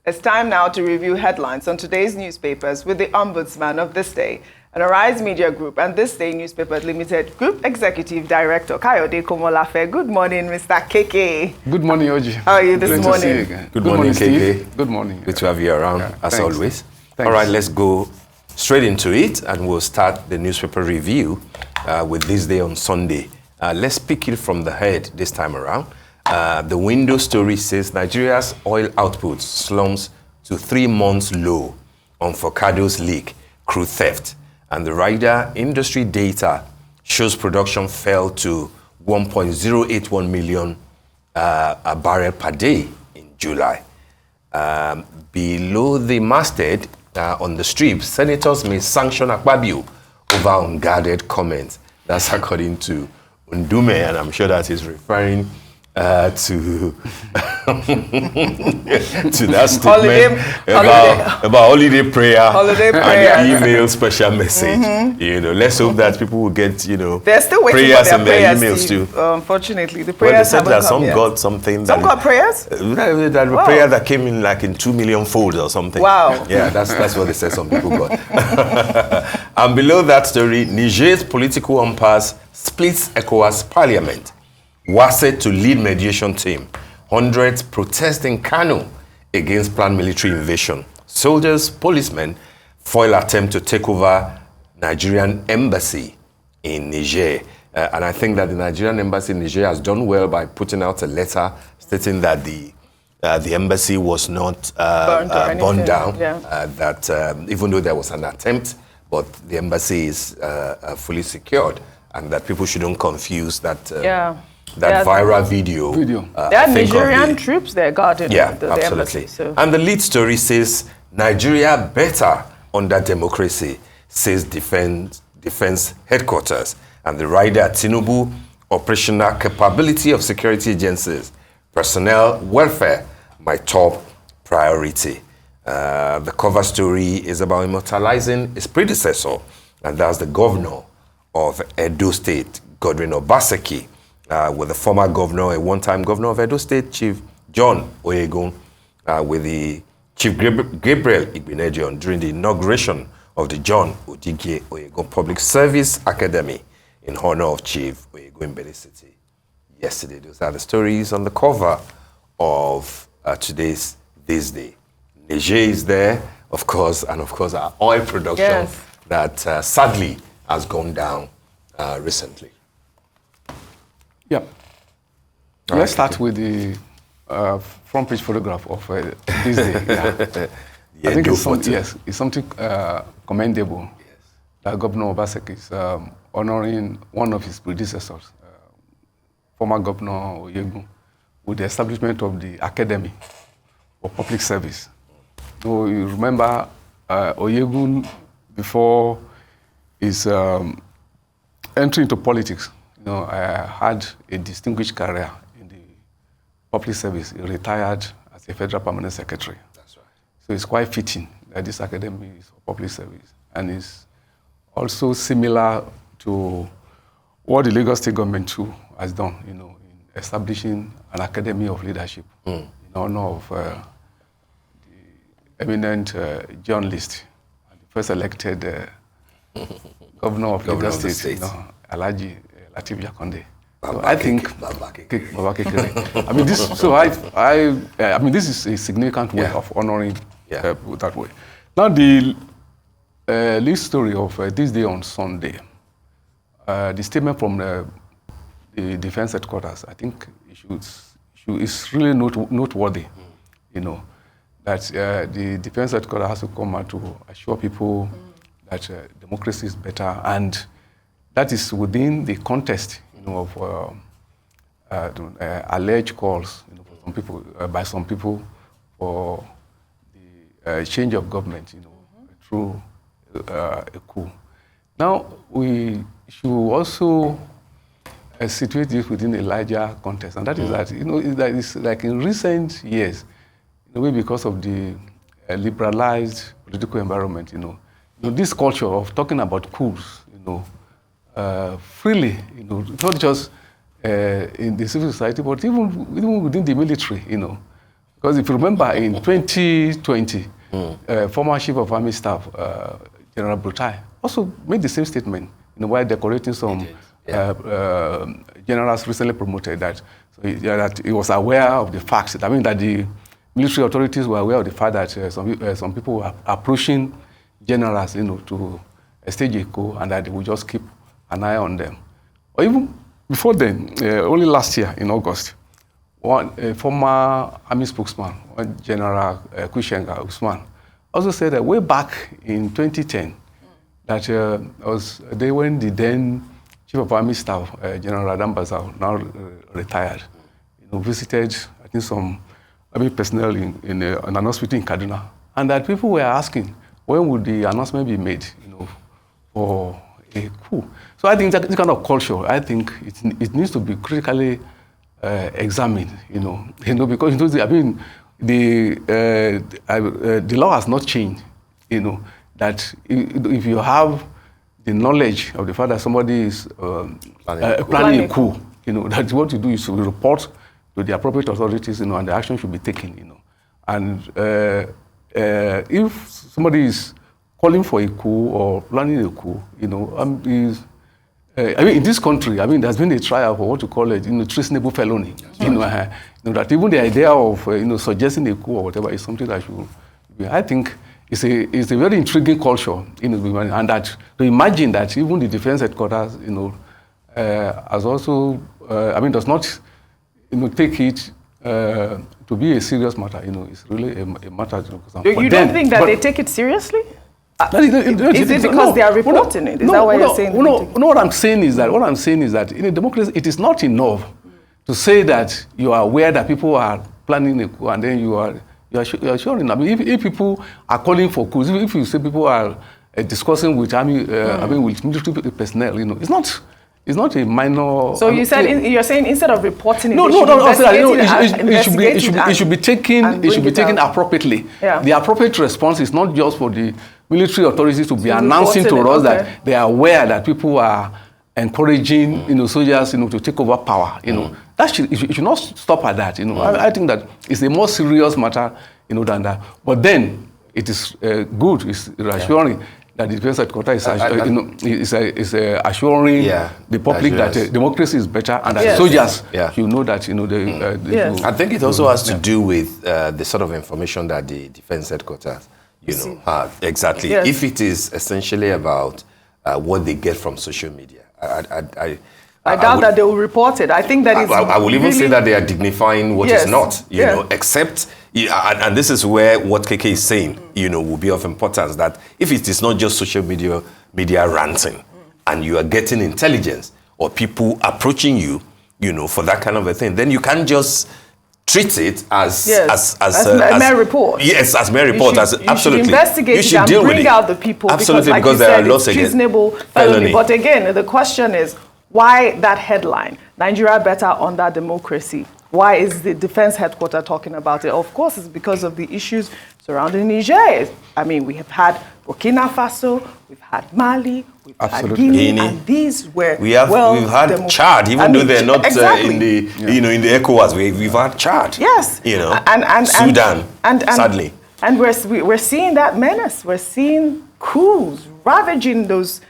It's time now to review headlines on today's newspapers with the Ombudsman of This Day, an Arise Media Group and This Day Newspaper Limited Group Executive Director Kayode Komolafe. Good morning, Mr. KK. Good morning, Oji. How are you this morning? To see you again. Good morning, KK. Steve. Good morning. Good to have you around, as always. All right, let's go straight into it, and we'll start the newspaper review with This Day on Sunday. Let's pick it from the head this time around. The window story says Nigeria's oil output slumps to 3 months low on Forcados leak, crude theft. And the rider industry data shows production fell to 1.081 million a barrel per day in July. Below the masthead, on the strip, senators may sanction Akpabio over unguarded comments. That's according to Undume, and I'm sure that is referring to that statement about holiday prayer, and the email special message. You know, let's hope that people will get, they're still waiting prayers for in their their prayers, emails too. Unfortunately, the prayers haven't come some yet. Got something. Some got prayers? That wow. Prayer that came in like in 2 million folds or something. Wow. Yeah, that's what they said some people got. And below that story, Niger's political impasse splits ECOWAS parliament. Wase to lead mediation team. Hundreds protest in Kano against planned military invasion. Soldiers, policemen foil attempt to take over Nigerian embassy in Niger. And I think that the Nigerian embassy in Niger has done well by putting out a letter stating that the embassy was not burned down. Yeah. That even though there was an attempt, but the embassy is fully secured, and that people shouldn't confuse that. That viral video. There are Nigerian troops there guarding the absolutely. embassy. So. And the lead story says, Nigeria better under democracy, says defense headquarters. And the rider at Tinubu, operational capability of security agencies, personnel welfare, my top priority. The cover story is about immortalizing his predecessor, and that's the governor of Edo State, Godwin Obaseki, with the former governor, a one-time governor of Edo State, Chief John Oyegun, with the Chief Gabriel Igbenedion during the inauguration of the John Odigye Oyegun Public Service Academy in honor of Chief Oyegun in Benin City yesterday. Those are the stories on the cover of today's This Day. Niger is there, of course, and of course our oil production that sadly has gone down recently. Yeah. Let's start with the front page photograph of This Day. I think it's something commendable that Governor Obaseki is honoring one of his predecessors, former Governor Oyegun, with the establishment of the Academy for Public Service. So you remember Oyegun, before his entry into politics, had a distinguished career in the public service. He retired as a federal permanent secretary. That's right. So it's quite fitting that this academy is for public service. And it's also similar to what the Lagos State government too has done, in establishing an academy of leadership in honor of the eminent journalist and the first elected governor of Lagos State, Alhaji Lateef Jakonde. So I think I mean this. So I mean this is a significant way of honoring people that way. Now the lead story of This Day on Sunday. The statement from the defense headquarters, I think it's really noteworthy. That the defense headquarters has to come out to assure people that democracy is better, and that is within the context, of alleged calls, for some people, by some people for the change of government, through a coup. Now we should also situate this within a larger context, and that is that that is like in recent years, in a way because of the liberalized political environment, this culture of talking about coups, freely, not just in the civil society, but even within the military, because Because if you remember, in 2020, former Chief of Army Staff, General Brutai, also made the same statement, while decorating some generals recently promoted that, that he was aware of the facts. I mean, that the military authorities were aware of the fact that some people were approaching generals, to stage a coup, and that they would just keep an eye on them. Or even before then, only last year in August, a former army spokesman, General Kushenga Usman, also said that way back in 2010, that when the then Chief of Army Staff, General Adambazao, now retired, visited, I think, some army personnel in an hospital in Kaduna, and that people were asking, when would the announcement be made, for a coup? So I think that this kind of culture, I think it needs to be critically examined, because I mean, the law has not changed, that if you have the knowledge of the fact that somebody is planning a coup, that what you do is to report to the appropriate authorities, and the action should be taken, And if somebody is calling for a coup or planning a coup, I mean, in this country, I mean, there's been a trial for what you call it, treasonable felony. That even the idea of suggesting a coup or whatever is something that should be. I think it's a very intriguing culture, and that to imagine that even the defense headquarters, has also, I mean, does not, take it to be a serious matter. It's really a matter. You don't think that they take it seriously? Is it because they are reporting it? Is that why you're saying? What I'm saying is that in a democracy, it is not enough to say that you are aware that people are planning a coup, and then you are assuring. I mean, if people are calling for coups, if you say people are discussing with army, I mean, with military personnel, it's not a minor. So you're saying instead of reporting it, it should be taken appropriately. Yeah. The appropriate response is not just for the military authorities to be announcing to us that they are aware that people are encouraging, soldiers, to take over power. It should not stop at that. I think that it's a more serious matter, than that. But then it is good, it's reassuring. That the defense headquarters is assuring the public that democracy is better, and that soldiers, you know that I think it also has to do with the sort of information that the defense headquarters, have. Exactly. Yes. If it is essentially about what they get from social media, I doubt that they will report it. I think that I will even say that they are dignifying what is not, except, and this is where what KK is saying, will be of importance, that if it is not just social media ranting, and you are getting intelligence or people approaching you, for that kind of a thing, then you can't just treat it as a mere report. Yes, as mere report. Absolutely. You should investigate it and bring out the people. Absolutely, because there are laws against treasonable felony. But again, the question is, why that headline, Nigeria better under democracy? Why is the defense headquarters talking about it? Of course, it's because of the issues surrounding Niger. I mean, we have had Burkina Faso, we've had Mali, we've had Guinea, and these were we've had Chad, even though they're not in the in the ECOWAS. We've had Chad. Yes, and Sudan, sadly, and we're seeing that menace. We're seeing coups ravaging those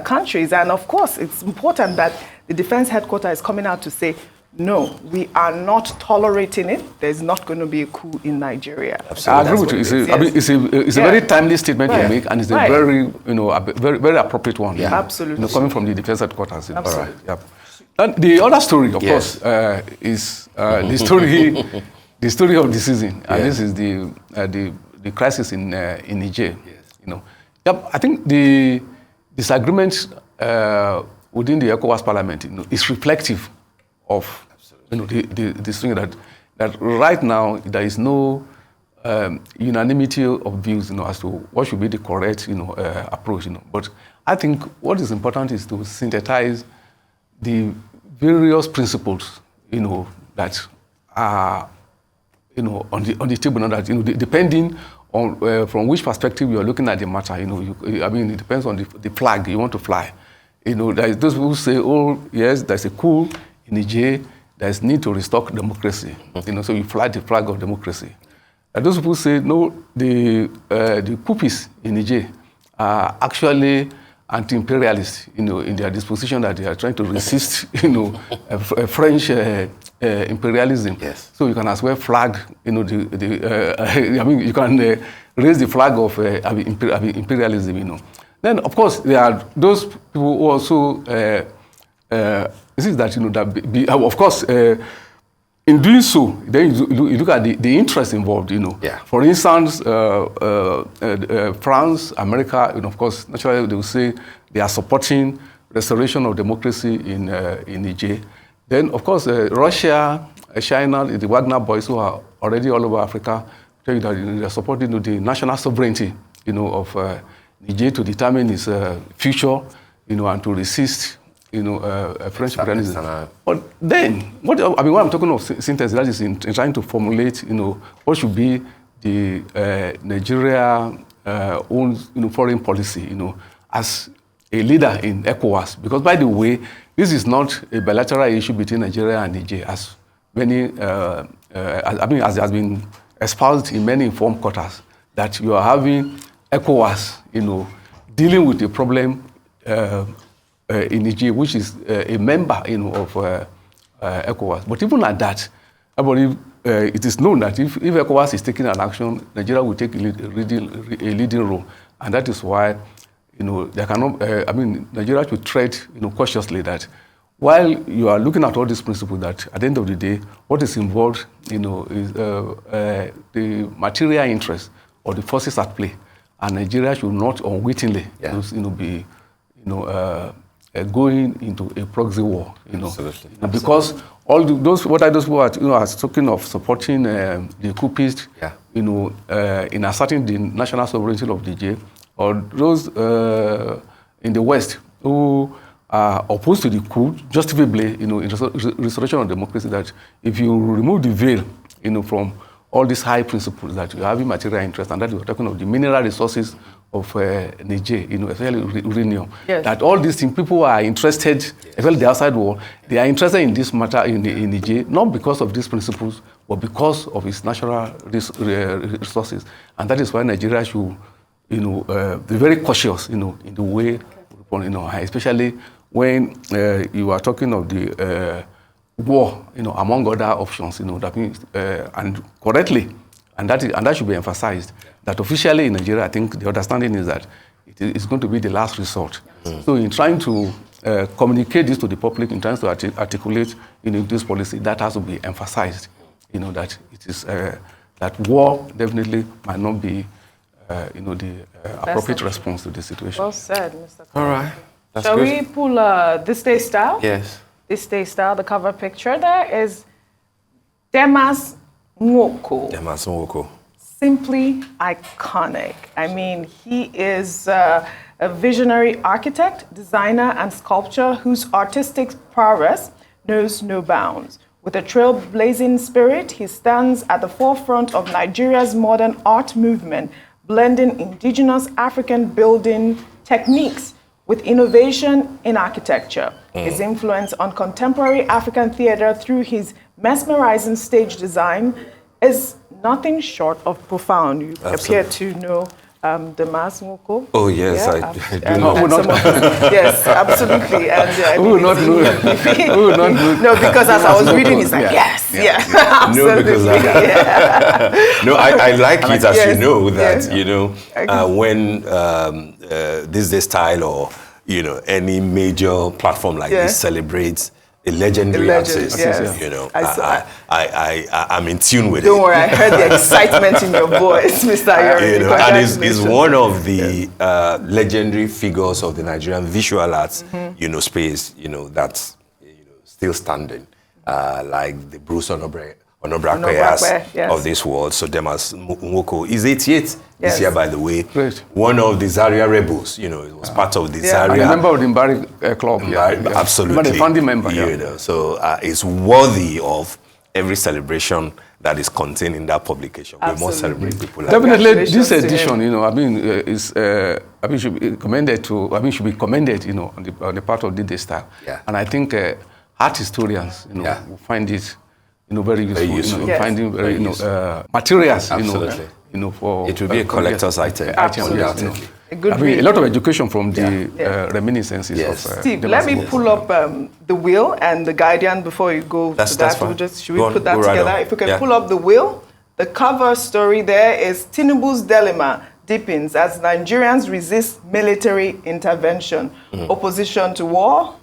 countries, and of course, it's important that the defense headquarters is coming out to say, no, we are not tolerating it. There's not going to be a coup in Nigeria. Absolutely. I agree with you. It's a very timely statement you make, and it's a very, very appropriate one. Yeah, absolutely. Coming from the defense headquarters. Absolutely. Right. And the other story, of course, is the story of the season, and this is the crisis in Niger. Yes. I think the disagreement within the ECOWAS Parliament, is reflective of the thing that right now there is no unanimity of views, as to what should be the correct, approach, But I think what is important is to synthesize the various principles, that are, on the table, now that depending on from which perspective you are looking at the matter, I mean, it depends on the flag you want to fly. There's those who say, oh yes, there's a coup in Niger, there's need to restore democracy. So you fly the flag of democracy. Those people say, no, the puppies in Niger are actually anti-imperialist, in their disposition that they are trying to resist, French imperialism. Yes. So you can as well flag, you can raise the flag of imperialism, Then, of course, there are those people who also, this is that, of course, in doing so, then you look at the interest involved, Yeah. For instance, France, America, of course, naturally they will say they are supporting restoration of democracy in Niger. Then, of course, Russia, China, the Wagner boys who are already all over Africa, tell you that they are supporting the national sovereignty, of Niger to determine its future, and to resist, French imperialism. But then, what I'm talking of synthesis, that is in trying to formulate, what should be the Nigeria own, foreign policy, as a leader in ECOWAS. Because, by the way, this is not a bilateral issue between Nigeria and Niger, as many, as has been espoused in many informed quarters, that you are having ECOWAS, dealing with the problem in Niger, which is a member, of ECOWAS. But even at that, I believe it is known that if ECOWAS is taking an action, Nigeria will take a leading role, and that is why, there cannot. Nigeria should tread, cautiously that while you are looking at all these principles, that at the end of the day, what is involved, is the material interest or the forces at play, and Nigeria should not unwittingly, be, going into a proxy war, Absolutely. Because all those who are talking of supporting the coupists, in asserting the national sovereignty of Niger, or those in the West who are opposed to the coup, justifiably, in restoration of democracy, that if you remove the veil, from all these high principles that you have in material interest, and that you are talking of the mineral resources of Niger, especially uranium, yes. That all these things, people are interested, especially the outside world, they are interested in this matter in Niger, not because of these principles, but because of its natural resources. And that is why Nigeria should, be very cautious, in the way, especially when you are talking of the war, among other options, that means, and correctly, and that should be emphasized, that officially in Nigeria, I think the understanding is that it is going to be the last resort. So in trying to communicate this to the public, in trying to articulate, this policy, that has to be emphasized, that it is, that war definitely might not be, the appropriate response to the situation. Well said, Mr. All right. That's Shall good. we pull this day style? Yes. This day style, the cover picture there is Demas Nwoko. Demas Nwoko. Simply iconic. I mean, he is a visionary architect, designer, and sculptor whose artistic prowess knows no bounds. With a trailblazing spirit, he stands at the forefront of Nigeria's modern art movement, blending indigenous African building techniques with innovation in architecture. His influence on contemporary African theater through his mesmerizing stage design is nothing short of profound. You appear to know Demas Nwoko. Oh, yes, Yeah, I do know. Yes, absolutely. And Who would not know? Who would not know? No, because as I was reading, it's like, yes, No, because no, I like it, as you know, that, when this day style or, any major platform like this celebrates a legendary artist, I'm in tune with it. Don't worry, I heard the excitement in your voice, Mr. Ayori. And is one of the legendary figures of the Nigerian visual arts, space, that's still standing, like the Bruce Onobrakweas of this world. So Demas Nwoko is 88 this year, by the way. Great. One of the Zaria rebels, it was part of the Zaria. And a member of the Mbari club. Absolutely. But a founding member. So it's worthy of every celebration that is contained in that publication. Absolutely. We must celebrate people like Definitely, this edition, should be commended on the part of the style. Yeah. And I think art historians, will find it, very useful. Very useful. Finding very, materials, Absolutely. for it will be a collector's item. Absolutely. A lot of education from the reminiscences of Steve, let me pull up the Wheel and the Guardian before you go to that. Should we put that together? If we can pull up the Wheel, the cover story there is Tinubu's dilemma deepens as Nigerians resist military intervention. Opposition to war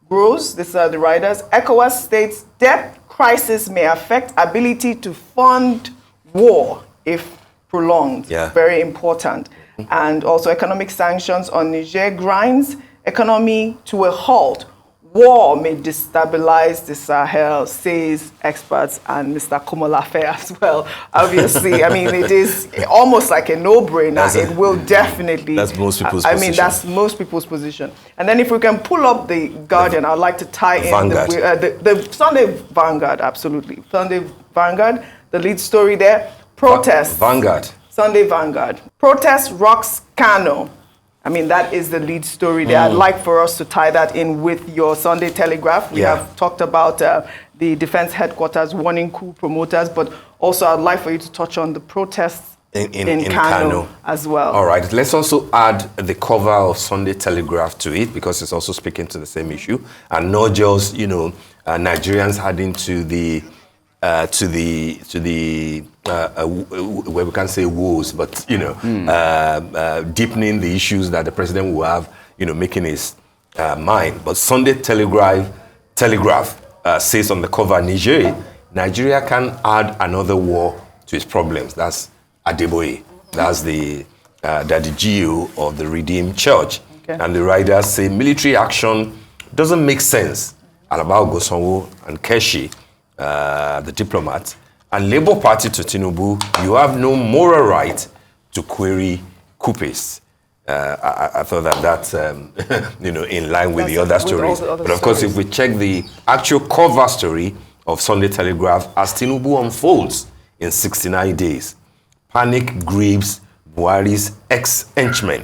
grows. These are the writers. ECOWAS states debt crisis may affect ability to fund war if prolonged. Very important. And also economic sanctions on Niger grinds economy to a halt. War may destabilize the Sahel, says experts, and Mr. Komolafe as well. Obviously, I mean, it is almost like a no-brainer. It will definitely. That's most people's position. I mean, that's most people's position. And then if we can pull up the Guardian, I'd like to tie in the Sunday Vanguard, absolutely. Sunday Vanguard, the lead story there, protests. Vanguard. Sunday Vanguard. Protest rocks Kano. I mean, that is the lead story there. I'd like for us to tie that in with your Sunday Telegraph. We have talked about the defense headquarters warning coup promoters, but also I'd like for you to touch on the protests in Kano as well. All right. Let's also add the cover of Sunday Telegraph to it because it's also speaking to the same issue. And not just, Nigerians adding to the where we can't say woes, but deepening the issues that the president will have, making his mind. But Sunday Telegraph says on the cover, Nigeria can add another war to its problems. That's Adeboye. That's the GO of the Redeemed Church. And the writers say military action doesn't make sense. Alaba Ogosonwo and Keshi, the diplomat, and Labour Party to Tinubu, you have no moral right to query coupists. I thought that's in line with the other stories. But of course, if we check the actual cover story of Sunday Telegraph, as Tinubu unfolds in 69 days, panic grieves Buhari's ex-henchmen.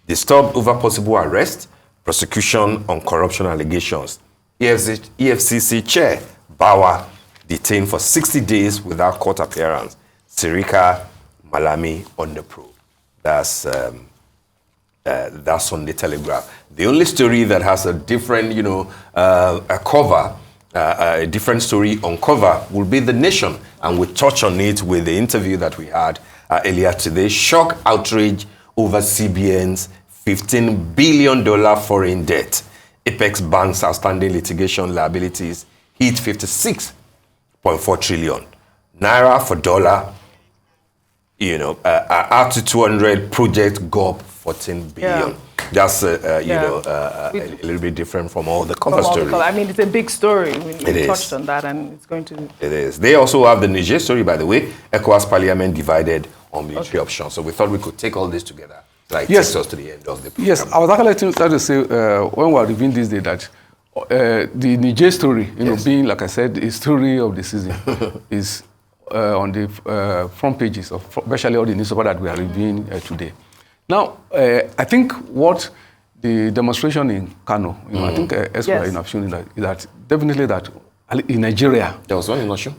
Disturbed over possible arrest, prosecution on corruption allegations. EFCC chair Bawa detained for 60 days without court appearance. Sirika Malami on the probe. That's on the Telegraph. The only story that has a different, a cover, a different story on cover will be The Nation, and we touch on it with the interview that we had earlier today. Shock outrage over CBN's $15 billion foreign debt. Apex Bank's outstanding litigation liabilities hit 56.4 trillion. Naira for dollar, up to 200 project GOP 14 billion. That's, a little bit different from all the cover stories. I mean, it's a big story. We touched on that, and it's going to... It is. They also have the Niger story, by the way. ECOWAS Parliament divided on military options. So we thought we could take all this together. Takes us to the end of the program. Yes, I was actually trying to say, when we were reviewing this day, that the Niger story, being, like I said, a story of the season, is on the front pages of especially all the newspapers that we are reviewing today. Now, I think what the demonstration in Kano, I think have shown that definitely that in Nigeria. There was one in Osun?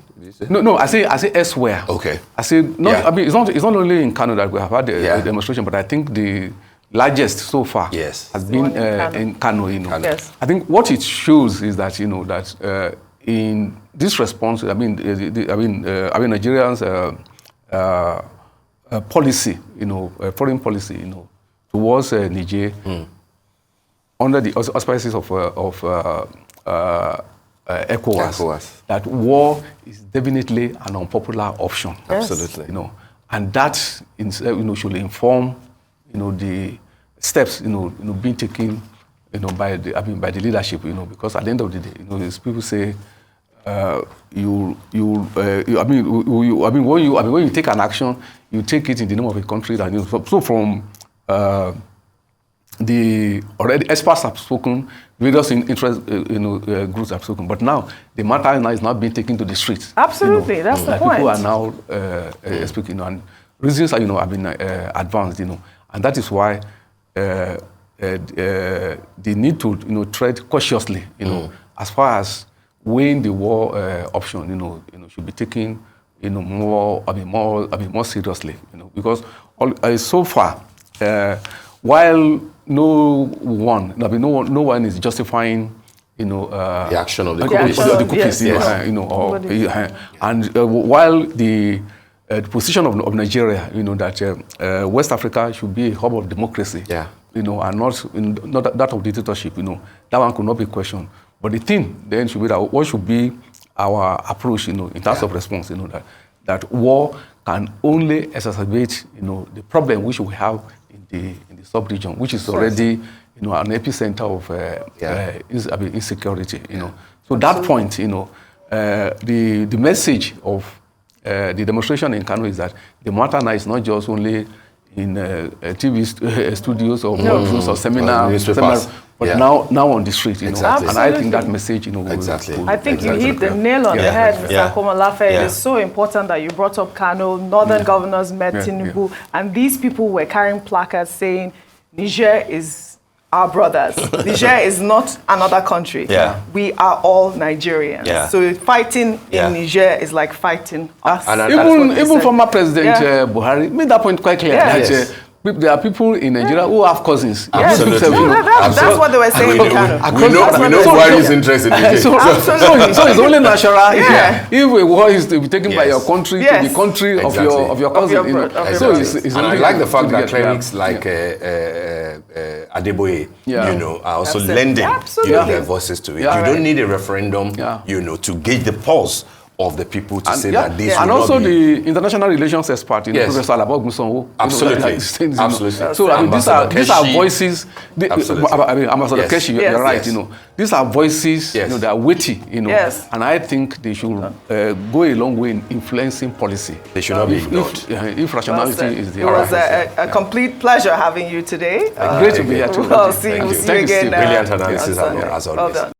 No, I say elsewhere. Okay. I say I mean it's not only in Kano that we have had a demonstration, but I think the largest so far has been in Kano. Yes. I think what it shows is that that in this response, Nigerians' policy, foreign policy, towards Niger, under the auspices of ECOWAS, that war is definitely an unpopular option. Yes. Absolutely. And that should inform the steps being taken by the leadership, because at the end of the day, as people say, when you take an action, you take it in the name of a country that so from the already experts have spoken, various interest groups have spoken, but now the matter now is not being taken to the streets. Absolutely, that's the point. People are now speaking, and reasons have been advanced, and that is why they need to tread cautiously, as far as weighing the war option, should be taken, more seriously, because so far, while no one is justifying, the action of the coupists, and while the position of Nigeria, that West Africa should be a hub of democracy, and not that of dictatorship, that one could not be questioned. But the thing then should be that what should be our approach, in terms of response, that war can only exacerbate, the problem which we have in the sub-region, which is already, an epicenter of insecurity, So that point, the message of the demonstration in Kano is that the matter now is not just only in TV studios or boardrooms or seminars, but now on the street, Exactly. And I think that message, Exactly. I think you hit the nail on the head, Mr. Komolafe. It is so important that you brought up Kano. Northern governors met Tinubu, and these people were carrying placards saying, Niger is our brothers. Niger is not another country. We are all Nigerians. So fighting in Niger is like fighting us. Even former President Buhari made that point quite clear. That, there are people in Nigeria who have cousins. Absolutely. That's what they were saying. We know Buhari's interest in Niger. So it's only natural if a war is to be taken by your country to the country of your cousin. So it's and I like the fact that clerics like Adeboye, are also lending their voices to it. You don't need a referendum, to gauge the pulse of the people to say that this will and also not be... the international relations expert, Professor Alabogunson. Absolutely. So these are voices. Ambassador Keshi, you're right. These are voices. They are weighty. And I think they should go a long way in influencing policy. They should not be ignored. If rationality is the It was a complete pleasure having you today. Great to be here too. We'll see you again. Brilliant analysis as always. Well done.